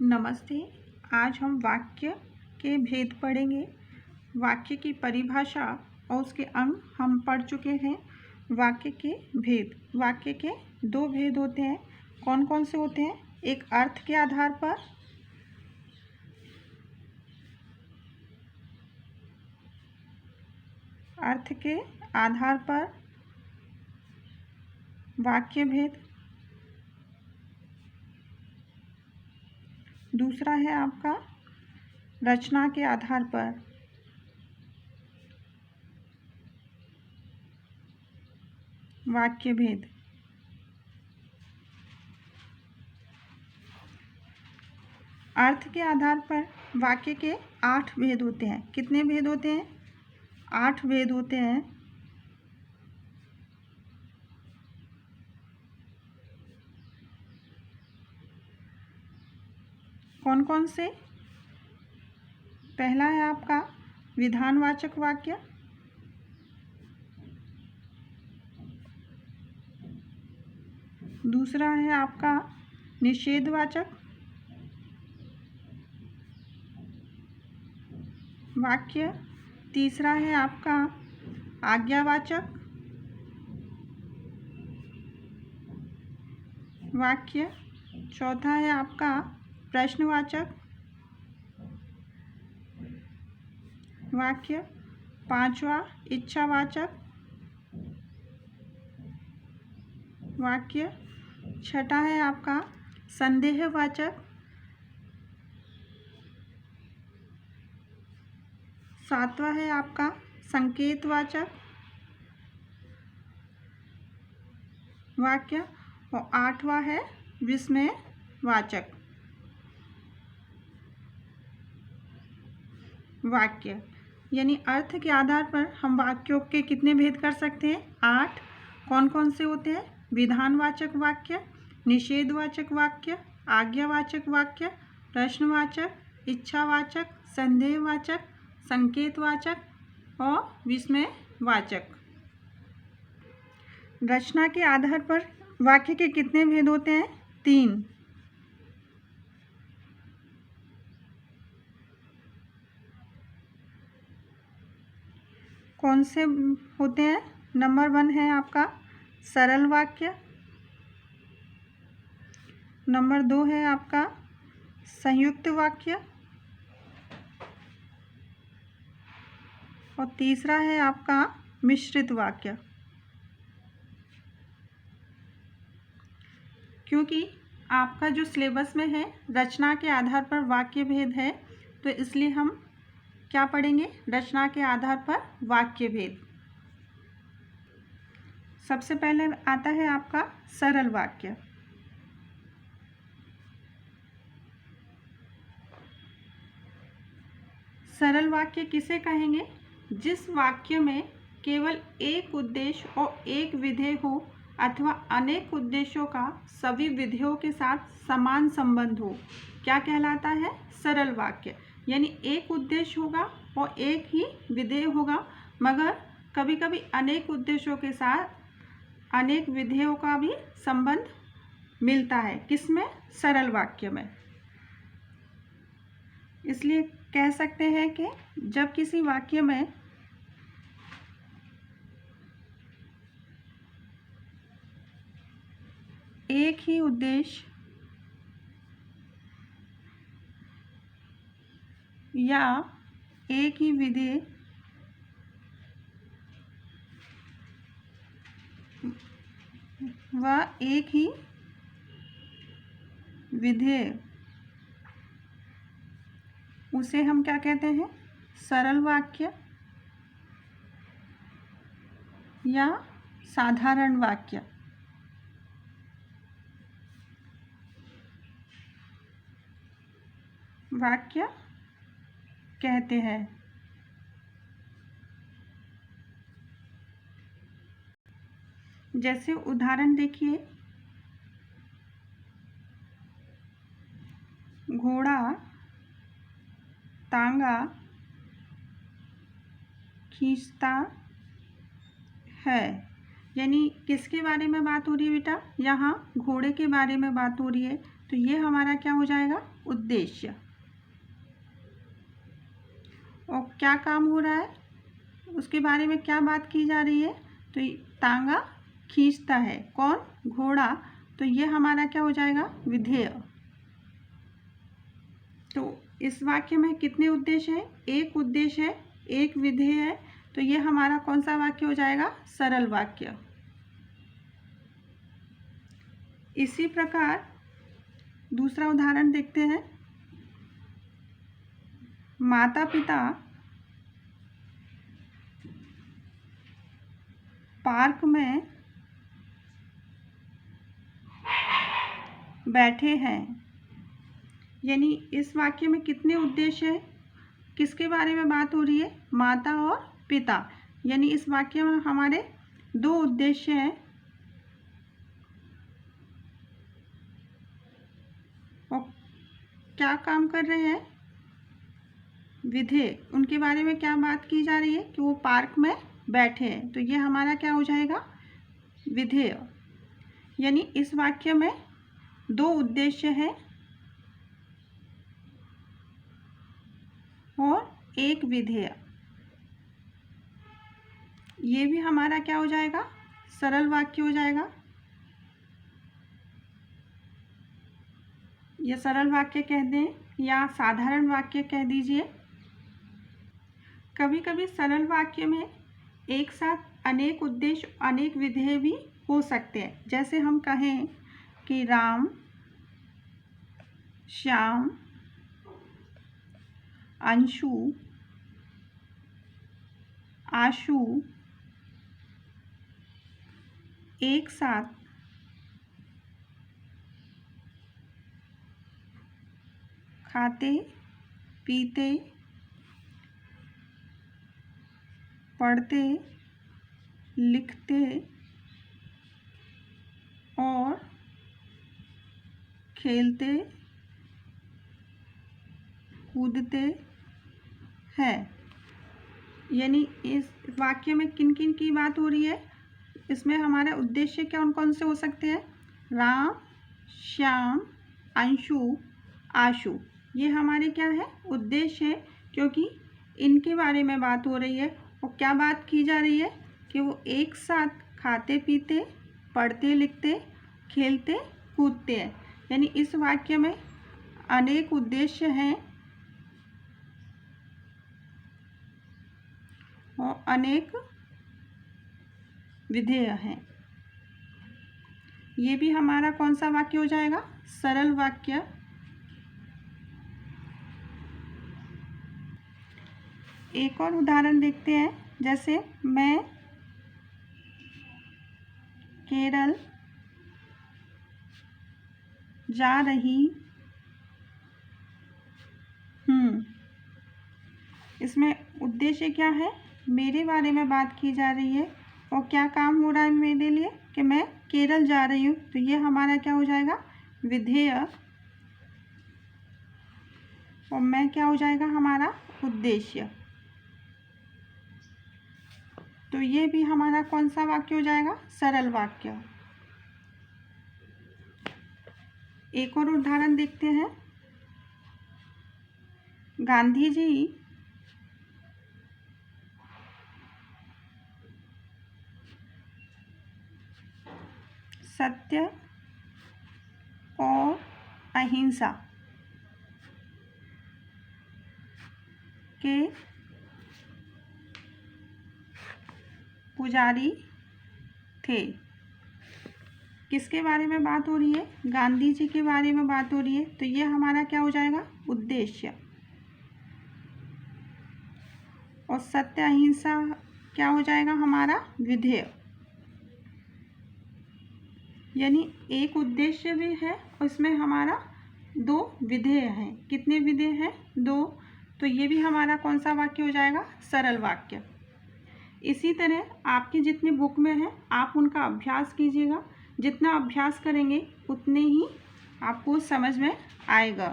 नमस्ते। आज हम वाक्य के भेद पढ़ेंगे। वाक्य की परिभाषा और उसके अंग हम पढ़ चुके हैं। वाक्य के भेद, वाक्य के दो भेद होते हैं। कौन कौन से होते हैं? एक अर्थ के आधार पर, अर्थ के आधार पर वाक्य भेद। दूसरा है आपका रचना के आधार पर। वाक्य भेद। अर्थ के आधार पर वाक्य के 8 भेद होते हैं। कितने भेद होते हैं? 8 भेद होते हैं। कौन कौन से? पहला है आपका विधानवाचक वाक्य, दूसरा है आपका निषेधवाचक वाक्य, तीसरा है आपका आज्ञावाचक वाक्य, चौथा है आपका प्रश्नवाचक वाक्य, पांचवा इच्छावाचक वाक्य, छठा है आपका संदेहवाचक, सातवां है आपका संकेतवाचक वाक्य और आठवां है विस्मयवाचक वाक्य। यानी अर्थ के आधार पर हम वाक्यों के कितने भेद कर सकते हैं? 8। कौन कौन से होते हैं? विधानवाचक वाक्य, निषेधवाचक वाक्य, आज्ञावाचक वाक्य, प्रश्नवाचक, इच्छावाचक, संदेहवाचक, संकेतवाचक और विस्मयवाचक। रचना के आधार पर वाक्य के कितने भेद होते हैं? 3। कौन से होते हैं? नंबर 1 है आपका सरल वाक्य, नंबर 2 है आपका संयुक्त वाक्य और तीसरा है आपका मिश्रित वाक्य। क्योंकि आपका जो सिलेबस में है रचना के आधार पर वाक्य भेद है, तो इसलिए हम क्या पढ़ेंगे? रचना के आधार पर वाक्य भेद। सबसे पहले आता है आपका सरल वाक्य। सरल वाक्य किसे कहेंगे? जिस वाक्य में केवल एक उद्देश्य और एक विधेय हो अथवा अनेक उद्देश्यों का सभी विधेयों के साथ समान संबंध हो, क्या कहलाता है? सरल वाक्य। यानी एक उद्देश्य होगा और एक ही विधेय होगा, मगर कभी कभी अनेक उद्देश्यों के साथ अनेक विधेयों का भी संबंध मिलता है। किसमें? सरल वाक्य में। इसलिए कह सकते हैं कि जब किसी वाक्य में एक ही उद्देश्य या एक ही विधेय व एक ही विधेय, उसे हम क्या कहते हैं? सरल वाक्य या साधारण वाक्य। वाक्य कहते हैं। जैसे उदाहरण देखिए, घोड़ा तांगा खींचता है। यानी किसके बारे में बात हो रही है बेटा? यहाँ घोड़े के बारे में बात हो रही है। तो ये हमारा क्या हो जाएगा, उद्देश्य। और क्या काम हो रहा है, उसके बारे में क्या बात की जा रही है, तो तांगा खींचता है कौन, घोड़ा, तो ये हमारा क्या हो जाएगा, विधेय। तो इस वाक्य में कितने उद्देश्य हैं, एक उद्देश्य है, एक विधेय है, तो ये हमारा कौन सा वाक्य हो जाएगा, सरल वाक्य। इसी प्रकार दूसरा उदाहरण देखते हैं। माता पिता पार्क में बैठे हैं, यानी इस वाक्य में कितने उद्देश्य हैं, किसके बारे में बात हो रही है, माता और पिता, यानी इस वाक्य में हमारे दो उद्देश्य हैं। और क्या काम कर रहे हैं, विधेय, उनके बारे में क्या बात की जा रही है कि वो पार्क में बैठे हैं, तो ये हमारा क्या हो जाएगा, विधेय। यानी इस वाक्य में दो उद्देश्य हैं और एक विधेय। ये भी हमारा क्या हो जाएगा, सरल वाक्य हो जाएगा। या सरल वाक्य कह दें या साधारण वाक्य कह दीजिए। कभी कभी सरल वाक्य में एक साथ अनेक उद्देश्य, अनेक विधेय भी हो सकते हैं। जैसे हम कहें कि राम, श्याम, अंशु, आशु एक साथ खाते, पीते, पढ़ते, लिखते और खेलते, कूदते हैं। यानी इस वाक्य में किन किन की बात हो रही है, इसमें हमारे उद्देश्य क्या कौन कौन से हो सकते हैं, राम, श्याम, अंशु, आशु, ये हमारे क्या है, उद्देश्य है, क्योंकि इनके बारे में बात हो रही है। और क्या बात की जा रही है कि वो एक साथ खाते, पीते, पढ़ते, लिखते, खेलते, कूदते हैं। यानी इस वाक्य में अनेक उद्देश्य हैं और अनेक विधेय हैं। ये भी हमारा कौन सा वाक्य हो जाएगा, सरल वाक्य। एक और उदाहरण देखते हैं। जैसे मैं केरल जा रही हूँ। इसमें उद्देश्य क्या है, मेरे बारे में बात की जा रही है और क्या काम हो रहा है मेरे लिए कि मैं केरल जा रही हूँ, तो ये हमारा क्या हो जाएगा, विधेय। और मैं क्या हो जाएगा, हमारा उद्देश्य। तो ये भी हमारा कौन सा वाक्य हो जाएगा, सरल वाक्य। एक और उदाहरण देखते हैं। गांधी जी सत्य और अहिंसा के पुजारी थे। किसके बारे में बात हो रही है, गांधी जी के बारे में बात हो रही है, तो ये हमारा क्या हो जाएगा, उद्देश्य। और सत्य अहिंसा क्या हो जाएगा, हमारा विधेय। यानी एक उद्देश्य भी है और इसमें हमारा दो विधेय हैं। कितने विधेय हैं, दो। तो ये भी हमारा कौन सा वाक्य हो जाएगा, सरल वाक्य। इसी तरह आपकी जितनी बुक में है आप उनका अभ्यास कीजिएगा। जितना अभ्यास करेंगे उतने ही आपको समझ में आएगा।